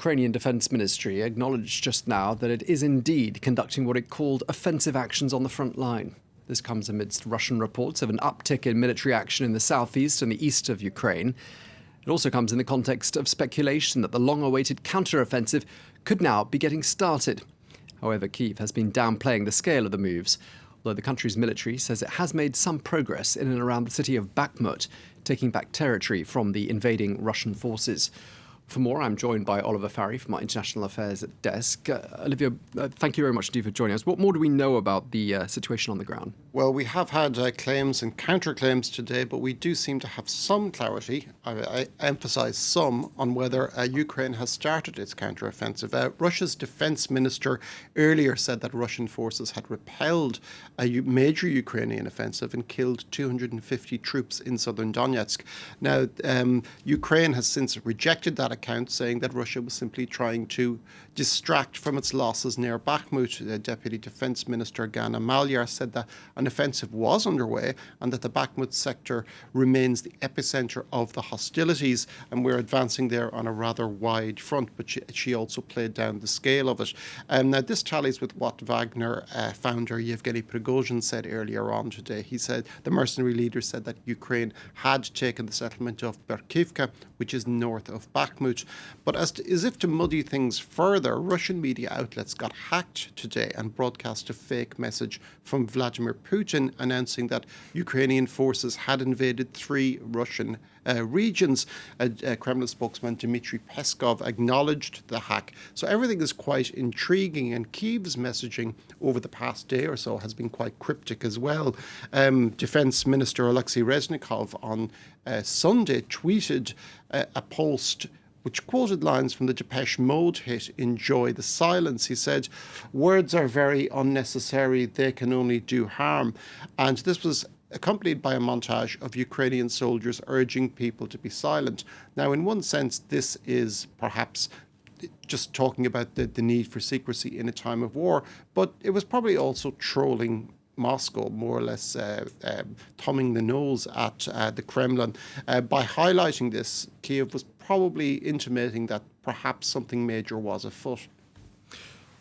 Ukrainian Defence Ministry acknowledged just now that it is indeed conducting what it called offensive actions on the front line. This comes amidst Russian reports of an uptick in military action in the southeast and the east of Ukraine. It also comes in the context of speculation that the long-awaited counteroffensive could now be getting started. However, Kyiv has been downplaying the scale of the moves, although the country's military says it has made some progress in and around the city of Bakhmut, taking back territory from the invading Russian forces. For more, I'm joined by Oliver Farry from our International Affairs desk. Olivia, thank you very much indeed for joining us. What more do we know about the situation on the ground? Well, we have had claims and counterclaims today, but we do seem to have some clarity, I emphasise some, on whether Ukraine has started its counteroffensive. Russia's defence minister earlier said that Russian forces had repelled a major Ukrainian offensive and killed 250 troops in southern Donetsk. Now, Ukraine has since rejected that account, saying that Russia was simply trying to distract from its losses near Bakhmut. Deputy Defence Minister Gana Malyar said that an offensive was underway and that the Bakhmut sector remains the epicentre of the hostilities, and we're advancing there on a rather wide front, but she also played down the scale of it. Now, this tallies with what Wagner founder Yevgeny Prigozhin said earlier on today. He said, the mercenary leader said that Ukraine had taken the settlement of Berkivka, which is north of Bakhmut. But as if to muddy things further, Russian media outlets got hacked today and broadcast a fake message from Vladimir Putin announcing that Ukrainian forces had invaded 3 Russian regions. Kremlin spokesman Dmitry Peskov acknowledged the hack. So everything is quite intriguing, and Kyiv's messaging over the past day or so has been quite cryptic as well. Defense Minister Alexei Reznikov on Sunday tweeted a post which quoted lines from the Depeche Mode hit Enjoy the Silence. He said, "Words are very unnecessary, they can only do harm." And this was accompanied by a montage of Ukrainian soldiers urging people to be silent. Now, in one sense, this is perhaps just talking about the need for secrecy in a time of war, but it was probably also trolling Moscow, more or less thumbing the nose at the Kremlin. By highlighting this, Kyiv was probably intimating that perhaps something major was afoot.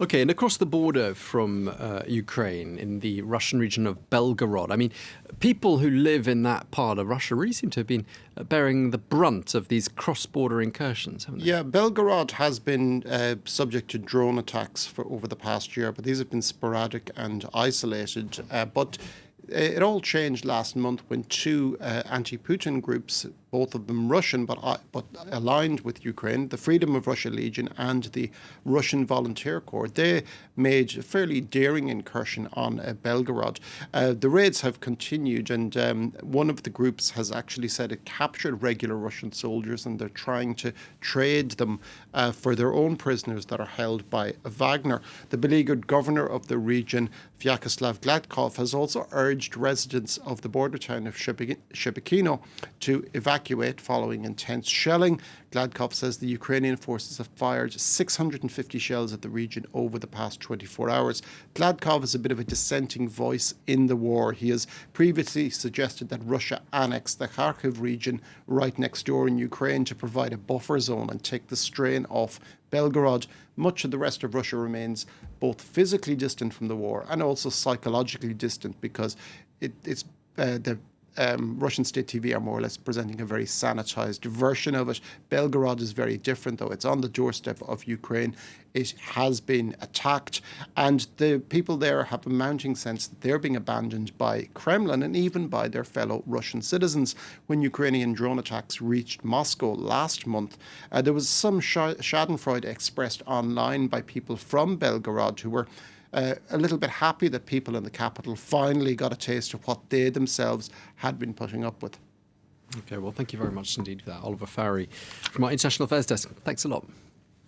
OK, and across the border from Ukraine, in the Russian region of Belgorod, I mean, people who live in that part of Russia really seem to have been bearing the brunt of these cross-border incursions, haven't they? Yeah, Belgorod has been subject to drone attacks over the past year, but these have been sporadic and isolated. But it all changed last month when 2 anti-Putin groups, both of them Russian but aligned with Ukraine, the Freedom of Russia Legion and the Russian Volunteer Corps, they made a fairly daring incursion on Belgorod. The raids have continued, and one of the groups has actually said it captured regular Russian soldiers, and they're trying to trade them for their own prisoners that are held by Wagner. The beleaguered governor of the region, Vyacheslav Gladkov, has also urged residents of the border town of Shebekino to evacuate following intense shelling. Gladkov says the Ukrainian forces have fired 650 shells at the region over the past 24 hours. Gladkov is a bit of a dissenting voice in the war. He has previously suggested that Russia annex the Kharkiv region right next door in Ukraine to provide a buffer zone and take the strain off Belgorod. Much of the rest of Russia remains both physically distant from the war and also psychologically distant, because it's the Russian state TV are more or less presenting a very sanitized version of it. Belgorod is very different, though. It's on the doorstep of Ukraine. It has been attacked, and the people there have a mounting sense that they're being abandoned by Kremlin and even by their fellow Russian citizens. When Ukrainian drone attacks reached Moscow last month, there was some schadenfreude expressed online by people from Belgorod who were a little bit happy that people in the capital finally got a taste of what they themselves had been putting up with. OK, well, thank you very much indeed for that, Oliver Farry from our International Affairs desk. Thanks a lot.